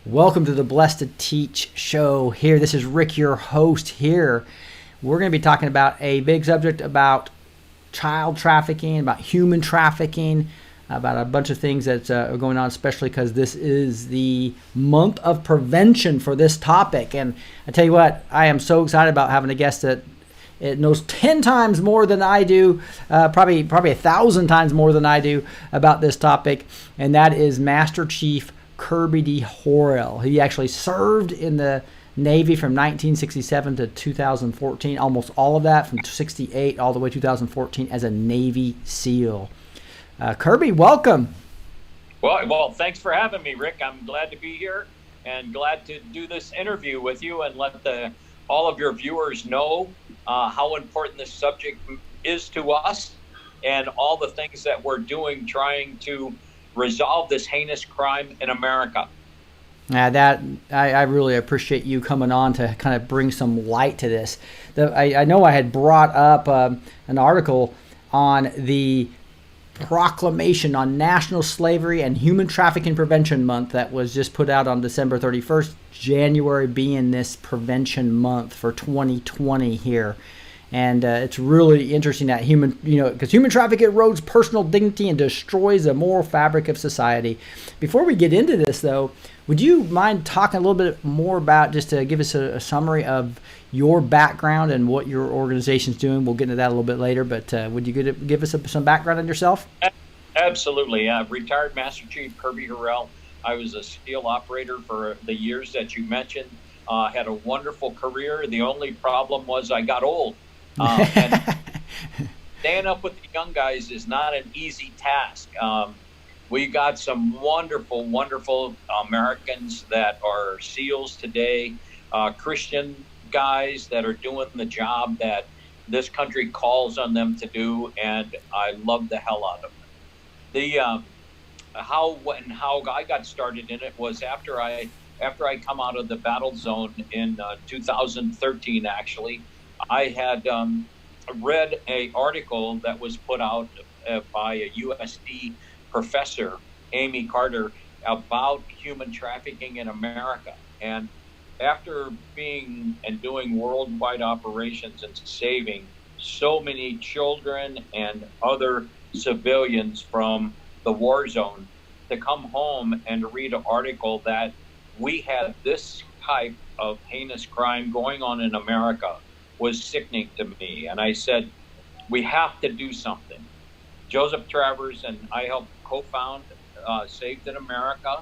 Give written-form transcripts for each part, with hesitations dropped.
Welcome to the Blessed to Teach show here. This is Rick, your host here. We're going to be talking about a big subject about child trafficking, about human trafficking, about a bunch of things that are going on, especially because this is the month of prevention for this topic. And I tell you what, I am so excited about having a guest that it knows 10 times more than I do, probably 1,000 times more than I do about this topic, and that is Master Chief Kirby D Horrell. He actually served in the Navy from 1967 to 2014, almost all of that from 68 all the way to 2014 as a Navy SEAL. Kirby, welcome. Well, thanks for having me, Rick. I'm glad to be here and glad to do this interview with you and let all of your viewers know how important this subject is to us and all the things that we're doing trying to resolve this heinous crime in America. I really appreciate you coming on to kind of bring some light to this. I know I had brought up an article on the Proclamation on National Slavery and Human Trafficking Prevention Month that was just put out on December 31st, January being this prevention month for 2020 here. And it's really interesting that because human trafficking erodes personal dignity and destroys the moral fabric of society. Before we get into this, though, would you mind talking a little bit more about, just to give us a summary of your background and what your organization's doing? We'll get into that a little bit later, but would you give us some background on yourself? Absolutely. Retired Master Chief Kirby Horrell. I was a SEAL operator for the years that you mentioned. Had a wonderful career. The only problem was I got old. And staying up with the young guys is not an easy task. We got some wonderful Americans that are SEALs today, Christian guys that are doing the job that this country calls on them to do, and I love the hell out of it. How I got started in it was after I come out of the battle zone in 2013. Actually, I had read an article that was put out by a USD professor, Amy Carter, about human trafficking in America. And after being and doing worldwide operations and saving so many children and other civilians from the war zone, to come home and read an article that we had this type of heinous crime going on in America was sickening to me. And I said, we have to do something. Joseph Travers and I helped co-found Saved in America.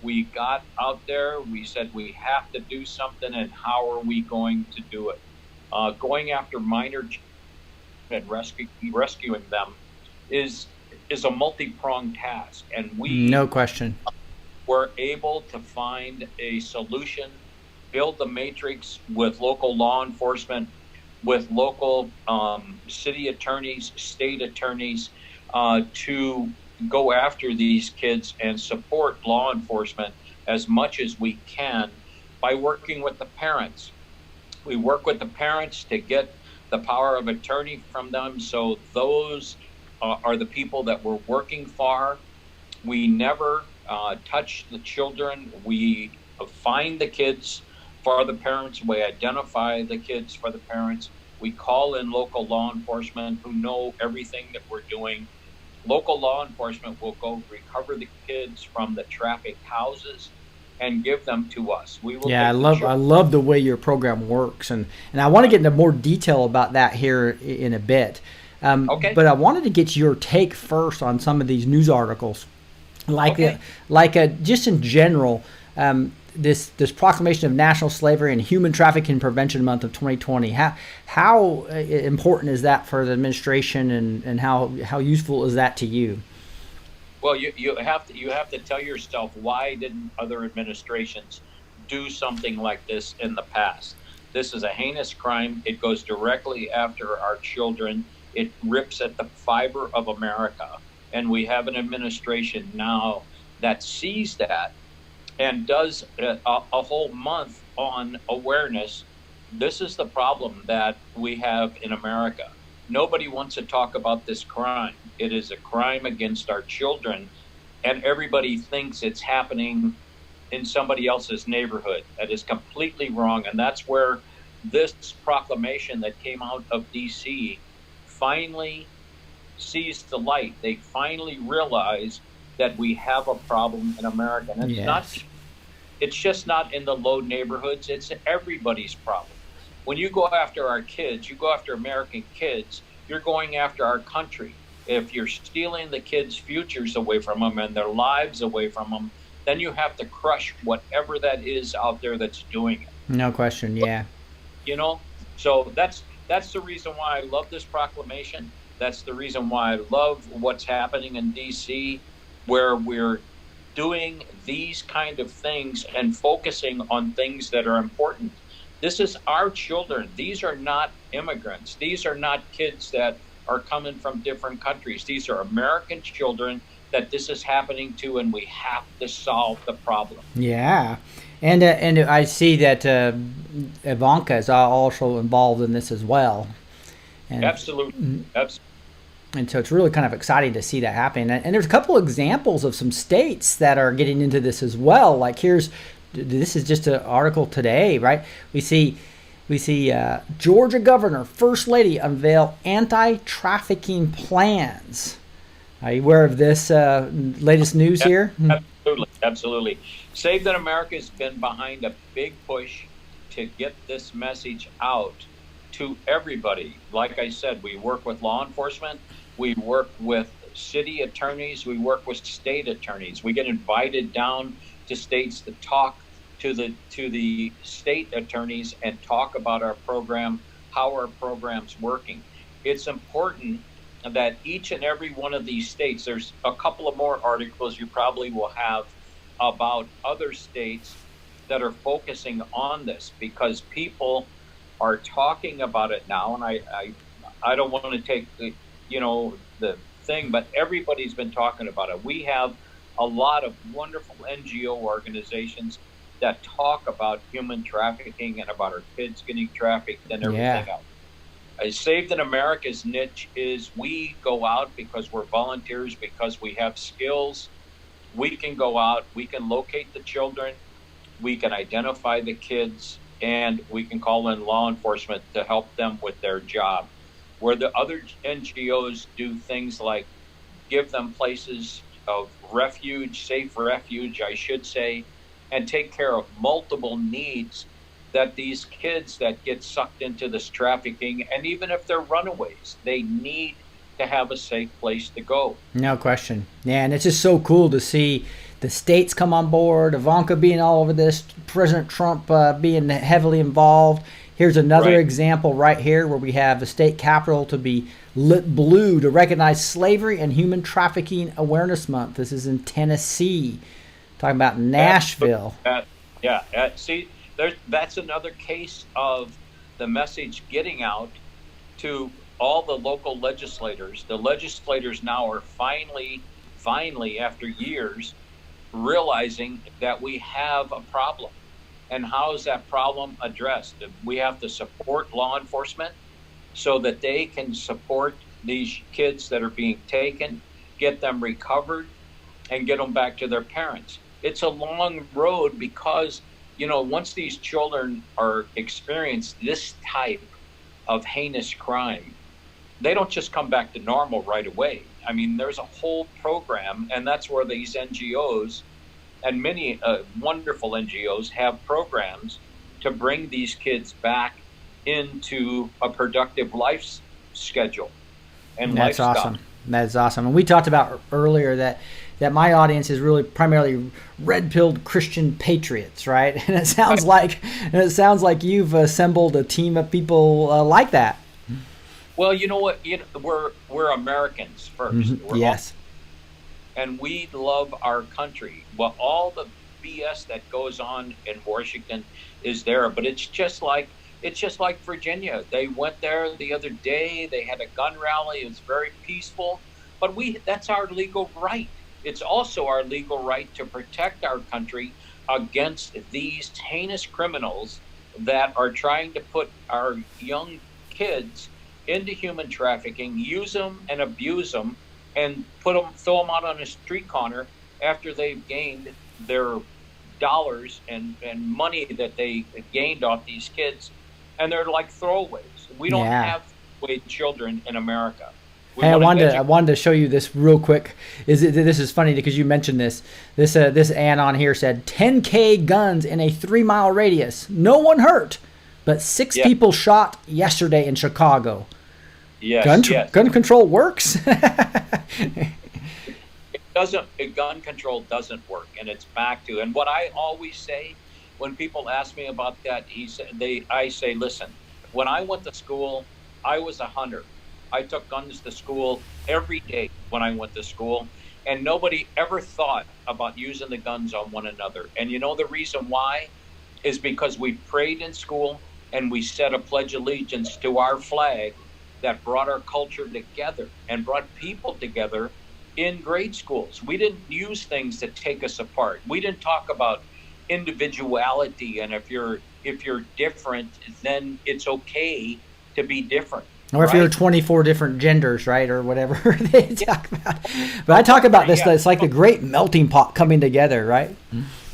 We got out there, we said we have to do something, and how are we going to do it? Going after minor children and rescuing them is a multi-pronged task, and we no question were able to find a solution, build the matrix with local law enforcement, with local city attorneys, state attorneys, to go after these kids and support law enforcement as much as we can by working with the parents. We work with the parents to get the power of attorney from them, so those are the people that we're working for. We never touch the children. We find the kids for the parents. We identify the kids for the parents. We call in local law enforcement who know everything that we're doing. Local law enforcement will go recover the kids from the trafficked houses and give them to us. We will. Yeah, I love the way your program works, and I want to get into more detail about that here in a bit. Okay. But I wanted to get your take first on some of these news articles, just in general. This Proclamation of National Slavery and Human Trafficking Prevention Month of 2020. How important is that for the administration, and how useful is that to you? Well, you have to tell yourself, why didn't other administrations do something like this in the past? This is a heinous crime. It goes directly after our children. It rips at the fiber of America, and we have an administration now that sees that and does a whole month on awareness. This is the problem that we have in America. Nobody wants to talk about this crime. It is a crime against our children, and everybody thinks it's happening in somebody else's neighborhood. That is completely wrong. And that's where this proclamation that came out of DC finally sees the light. They finally realize that we have a problem in America. And it's just not in the low neighborhoods. It's everybody's problem. When you go after our kids, you go after American kids, you're going after our country. If you're stealing the kids' futures away from them and their lives away from them, then you have to crush whatever that is out there that's doing it. No question, yeah. So that's the reason why I love this proclamation. That's the reason why I love what's happening in DC, where we're doing these kind of things and focusing on things that are important. This is our children. These are not immigrants. These are not kids that are coming from different countries. These are American children that this is happening to, and we have to solve the problem. Yeah. And I see that Ivanka is also involved in this as well. And, Absolutely. And so it's really kind of exciting to see that happen. And there's a couple examples of some states that are getting into this as well. Like this is just an article today, right? We see Georgia Governor, First Lady unveil anti-trafficking plans. Are you aware of this latest news here? Absolutely. Save That America has been behind a big push to get this message out to everybody. Like I said, we work with law enforcement, we work with city attorneys, we work with state attorneys. We get invited down to states to talk to the state attorneys and talk about our program, how our program's working. It's important that each and every one of these states, there's a couple of more articles you probably will have about other states that are focusing on this, because people are talking about it now. And I don't want to take the thing, but everybody's been talking about it. We have a lot of wonderful NGO organizations that talk about human trafficking and about our kids getting trafficked and everything else. Save That America's niche is we go out because we're volunteers, because we have skills. We can go out, we can locate the children, we can identify the kids, and we can call in law enforcement to help them with their job. Where the other NGOs do things like give them places of refuge, safe refuge, I should say, and take care of multiple needs that these kids that get sucked into this trafficking, and even if they're runaways, they need to have a safe place to go. No question. Yeah, and it's just so cool to see the states come on board, Ivanka being all over this, President Trump being heavily involved. Here's another example right here where we have the state capitol to be lit blue to recognize Slavery and Human Trafficking Awareness Month. This is in Tennessee. Talking about Nashville. See, that's another case of the message getting out to all the local legislators. The legislators now are finally, after years, realizing that we have a problem. And how is that problem addressed? We have to support law enforcement so that they can support these kids that are being taken, get them recovered, and get them back to their parents. It's a long road because, once these children are experienced this type of heinous crime, they don't just come back to normal right away. I mean, there's a whole program, and that's where these NGOs and many wonderful NGOs have programs to bring these kids back into a productive life schedule and lifestyle. Awesome. That's awesome. And we talked about earlier that my audience is really primarily red-pilled Christian patriots, right? And it sounds like you've assembled a team of people like that. Well, you know what? We're Americans first. Yes. And we love our country. Well, all the BS that goes on in Washington is there, but it's just like Virginia. They went there the other day. They had a gun rally. It was very peaceful, but that's our legal right. It's also our legal right to protect our country against these heinous criminals that are trying to put our young kids into human trafficking, use them and abuse them, and throw them out on a street corner after they've gained their dollars and money that they gained off these kids, and they're like throwaways. We don't have throwaway children in America. Hey, I wanted to show you this real quick. This is funny because you mentioned this. This Ann on here said 10K guns in a 3-mile radius. No one hurt, but 6 people shot yesterday in Chicago. Yes, gun control works. Gun control doesn't work, and it's back to. And what I always say when people ask me about that, I say, listen, when I went to school, I was a hunter. I took guns to school every day when I went to school, and nobody ever thought about using the guns on one another. And you know the reason why is because we prayed in school and we said a pledge of allegiance to our flag that brought our culture together and brought people together in grade schools. We didn't use things that take us apart. We didn't talk about individuality, and if you're different, then it's okay to be different. Or if you're 24 different genders, right, or whatever they talk about. But I talk about this, it's like the great melting pot coming together, right?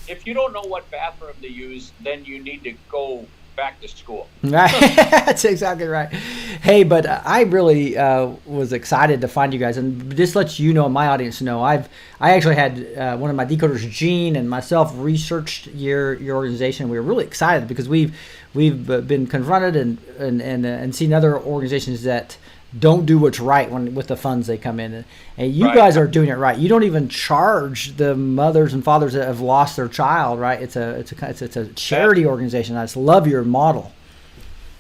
If you don't know what bathroom to use, then you need to go back to school. Right. That's exactly right. Hey, but I really was excited to find you guys, and just let you know, my audience know, I actually had one of my decoders, Gene, and myself researched your organization. We were really excited because we've been confronted and seen other organizations that don't do what's right with the funds they come in, and you guys are doing it right. You don't even charge the mothers and fathers that have lost their child, right? It's a charity organization. I just love your model.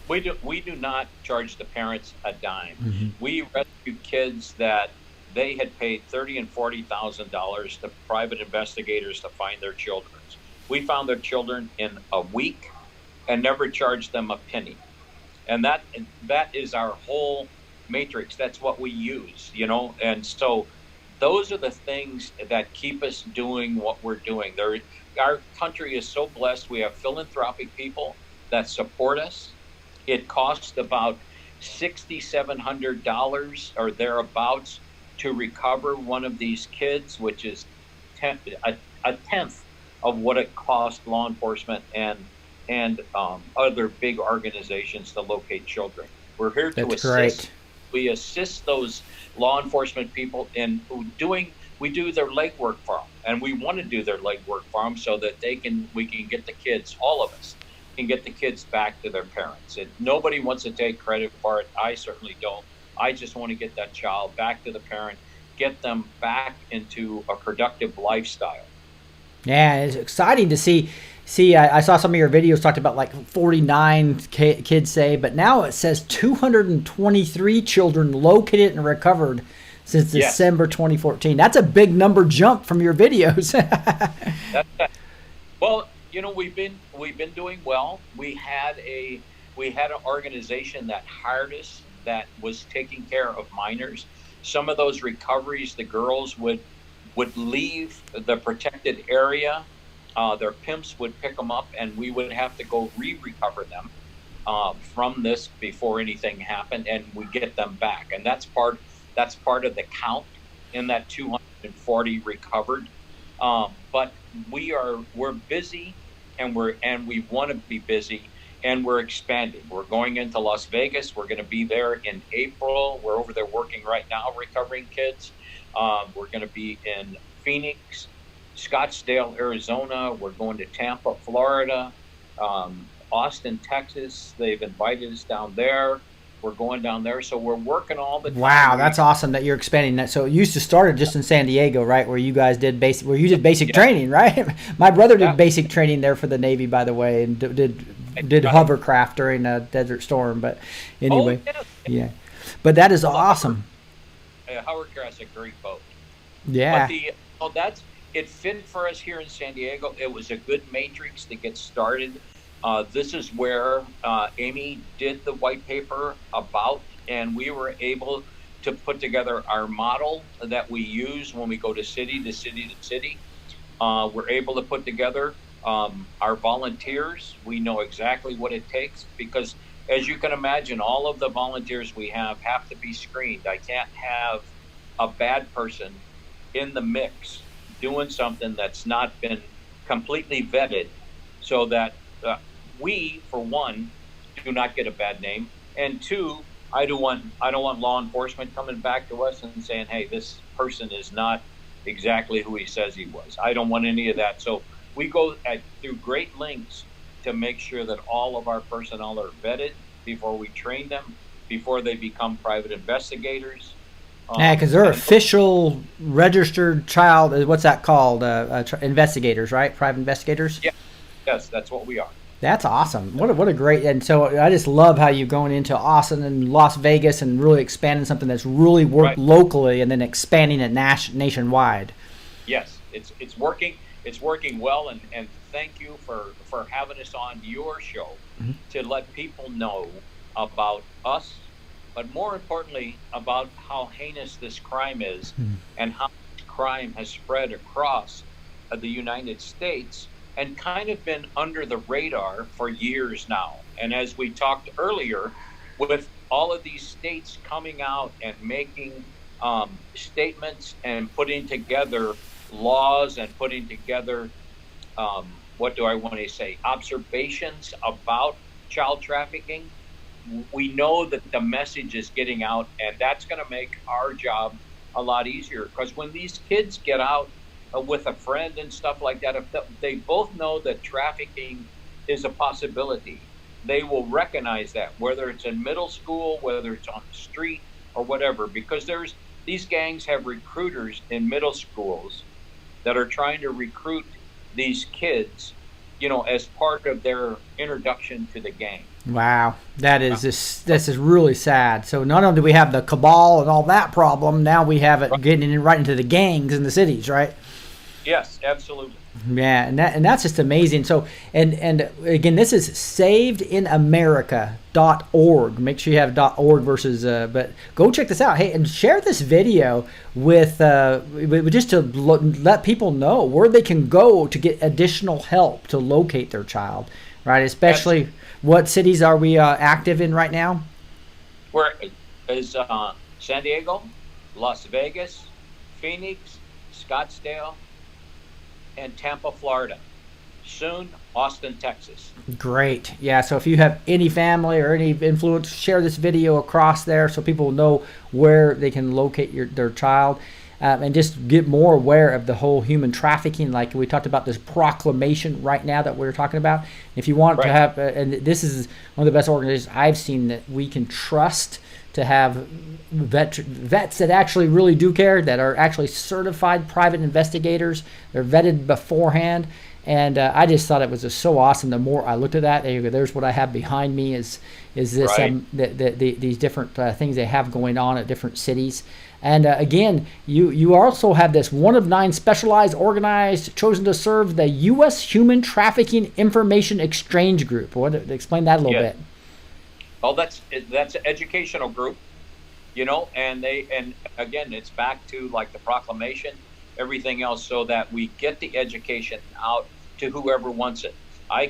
We do not charge the parents a dime. Mm-hmm. We rescue kids that they had paid $30,000 and $40,000 to private investigators to find their children. We found their children in a week and never charged them a penny, and that is our whole matrix. That's what we use, and so those are the things that keep us doing what we're doing. Our country is so blessed. We have philanthropic people that support us. It costs about $6,700 or thereabouts to recover one of these kids, which is a tenth of what it costs law enforcement and other big organizations to locate children. We're here to assist. Great. We assist those law enforcement people in we do their legwork for them, and we want to do their legwork for them so that we can get the kids, all of us, can get the kids back to their parents. Nobody wants to take credit for it. I certainly don't. I just want to get that child back to the parent, get them back into a productive lifestyle. Yeah, it's exciting to see. I saw some of your videos talked about like 49 kids say, but now it says 223 children located and recovered since December 2014. That's a big number jump from your videos. Well, we've been doing well. We had an organization that hired us that was taking care of minors. Some of those recoveries, the girls would leave the protected area. Their pimps would pick them up, and we would have to go recover them from this before anything happened, and we get them back. And that's part of the count in that 240 recovered. But we're busy, and we want to be busy, and we're expanding. We're going into Las Vegas. We're going to be there in April. We're over there working right now, recovering kids. We're going to be in Phoenix, Scottsdale, Arizona. We're going to Tampa, Florida, Austin, Texas. They've invited us down there. We're going down there, so we're working all the time. Wow, that's awesome that you're expanding that. So it used to start just in San Diego, right, where you guys did basic training, right? My brother did basic training there for the Navy, by the way, and did hovercraft during a Desert Storm. But anyway, yeah. But that is awesome. Hovercraft's a great boat. Yeah. But it fit for us here in San Diego. It was a good matrix to get started. This is where Amy did the white paper about, and we were able to put together our model that we use when we go to city to city to city. We're able to put together our volunteers. We know exactly what it takes because, as you can imagine, all of the volunteers we have to be screened. I can't have a bad person in the mix doing something that's not been completely vetted so that we, for one, do not get a bad name, and two, I don't want law enforcement coming back to us and saying, hey, this person is not exactly who he says he was. I don't want any of that. So we go through great lengths to make sure that all of our personnel are vetted before we train them, before they become private investigators. Yeah, because they're official registered child, what's that called? Investigators, right? Private investigators? Yeah. Yes, that's what we are. That's awesome. What a great, and so I just love how you're going into Austin and Las Vegas and really expanding something that's really worked locally and then expanding it nationwide. Yes, it's working. It's working well, and thank you for having us on your show to let people know about us, but more importantly about how heinous this crime is and how crime has spread across the United States and kind of been under the radar for years now. And as we talked earlier, with all of these states coming out and making statements and putting together laws and putting together, observations about child trafficking, we know that the message is getting out, and that's going to make our job a lot easier. Because when these kids get out with a friend and stuff like that, if they both know that trafficking is a possibility, they will recognize that, whether it's in middle school, whether it's on the street or whatever, because these gangs have recruiters in middle schools that are trying to recruit these kids, as part of their introduction to the gang. Wow, this is really sad. So not only do we have the cabal and all that problem, now we have it getting right into the gangs in the cities, right? Yes, absolutely. Yeah, and that's just amazing. So and again, this is savedinamerica.org. Make sure you have .org versus but go check this out. Hey, and share this video with just to let people know where they can go to get additional help to locate their child, right? Especially what cities are we active in right now? Where is San Diego, Las Vegas, Phoenix, Scottsdale, and Tampa, Florida. Soon, Austin, Texas. Great. Yeah, so if you have any family or any influence, share this video across there so people know where they can locate their child, and just get more aware of the whole human trafficking. Like we talked about this Proclamation right now that we're talking about. If you want to have, and this is one of the best organizations I've seen that we can trust to have vets that actually really do care, that are actually certified private investigators. They're vetted beforehand. And I just thought it was just so awesome. The more I looked at that, there's what I have behind me is this these different things they have going on at different cities. And again, you also have this one of 9 specialized, organized, chosen to serve the U.S. Human Trafficking Information Exchange Group. Explain that a little bit. Oh, that's an educational group, and again, it's back to like the Proclamation, everything else, so that we get the education out to whoever wants it. I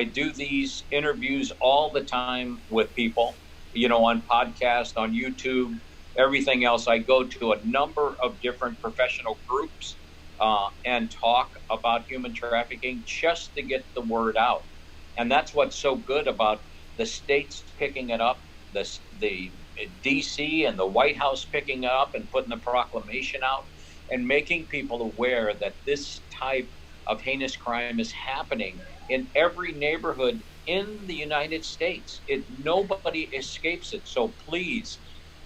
do these interviews all the time with people, on podcast, on YouTube, everything else. I go to a number of different professional groups and talk about human trafficking just to get the word out. And that's what's so good about the states picking it up, the D.C. and the White House picking it up and putting the proclamation out and making people aware that this type of heinous crime is happening in every neighborhood in the United States. Nobody escapes it. So please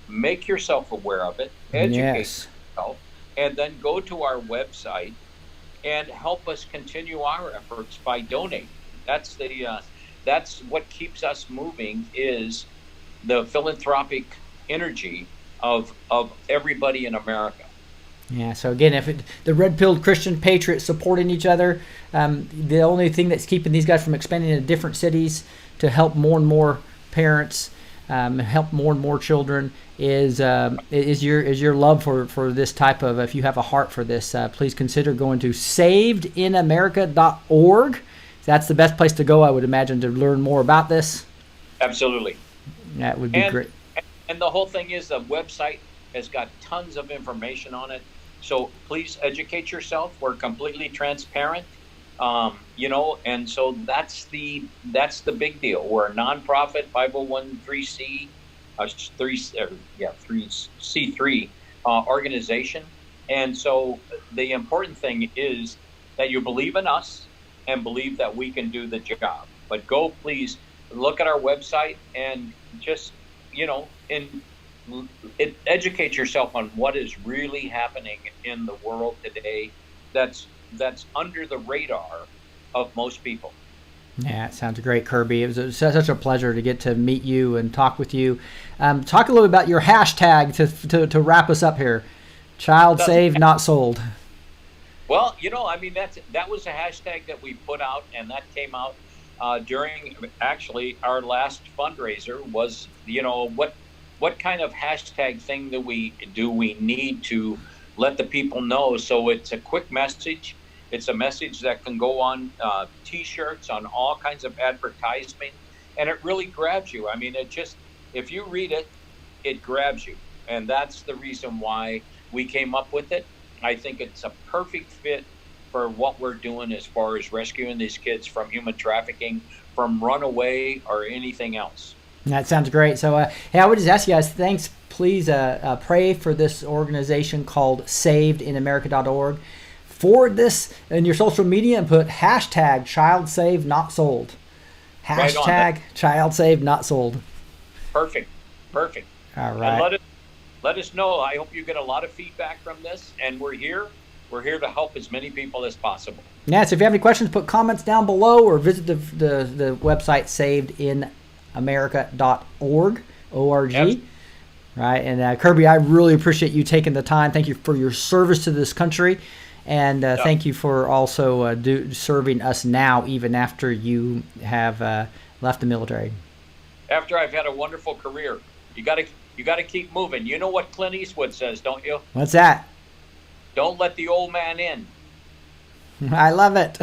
make yourself aware of it, educate yourself, and then go to our website and help us continue our efforts by donating. That's what keeps us moving, is the philanthropic energy of everybody in America. Yeah, so again, if the red-pilled Christian patriots supporting each other, the only thing that's keeping these guys from expanding into different cities to help more and more parents, help more and more children, is your love for this type of, if you have a heart for this, please consider going to savedinamerica.org. That's the best place to go, I would imagine, to learn more about this. Absolutely. That would be great. And the whole thing is the website has got tons of information on it. So please educate yourself. We're completely transparent. And so that's the big deal. We're a nonprofit 501c, 3C3 organization, and so the important thing is that you believe in us and believe that we can do the job. But go, please look at our website and just educate yourself on what is really happening in the world today. That's under the radar of most people. Yeah, it sounds great, Kirby. It was such a pleasure to get to meet you and talk with you. Talk a little bit about your hashtag to wrap us up here. Child saved, not sold. Well, that was a hashtag that we put out, and that came out during actually our last fundraiser. Was what kind of hashtag thing do we need to let the people know? So it's a quick message. It's a message that can go on T-shirts, on all kinds of advertising, and it really grabs you. I mean, if you read it, it grabs you, and that's the reason why we came up with it. I think it's a perfect fit for what we're doing as far as rescuing these kids from human trafficking, from runaway, or anything else. That sounds great. So, hey, I would just ask you guys, thanks. Please pray for this organization called SavedInAmerica.org. Forward this in your social media and put hashtag child saved not sold. Hashtag child saved not sold. Perfect. All right. And let us know. I hope you get a lot of feedback from this, and we're here. We're here to help as many people as possible. Yeah, so if you have any questions, put comments down below or visit the website savedinamerica.org, O-R-G. Yep. Right, and Kirby, I really appreciate you taking the time. Thank you for your service to this country, and thank you for also serving us now, even after you have left the military. After I've had a wonderful career, you got to keep moving. You know what Clint Eastwood says, don't you? What's that? Don't let the old man in. I love it.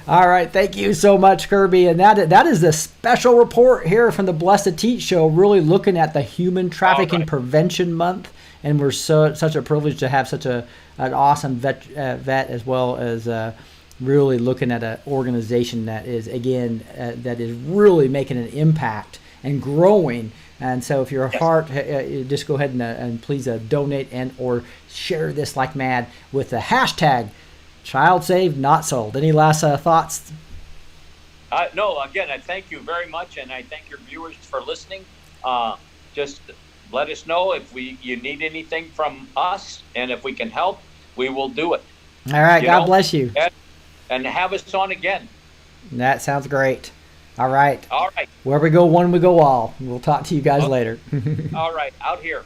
All right. Thank you so much, Kirby. And that is the special report here from the Blessed Teach Show, really looking at the Human Trafficking Prevention Month. And we're such a privilege to have such an awesome vet as well as really looking at an organization that is, again, that is really making an impact and growing. And so if you're a heart, just go ahead and please donate and or share this like mad with the hashtag child saved not sold. Any last thoughts? No, again, I thank you very much, and I thank your viewers for listening. Just let us know if you need anything from us, and if we can help, we will do it. All right. God bless you. And have us on again. That sounds great. All right. All right. Where we go one, we go all. We'll talk to you guys later. All right. Out here.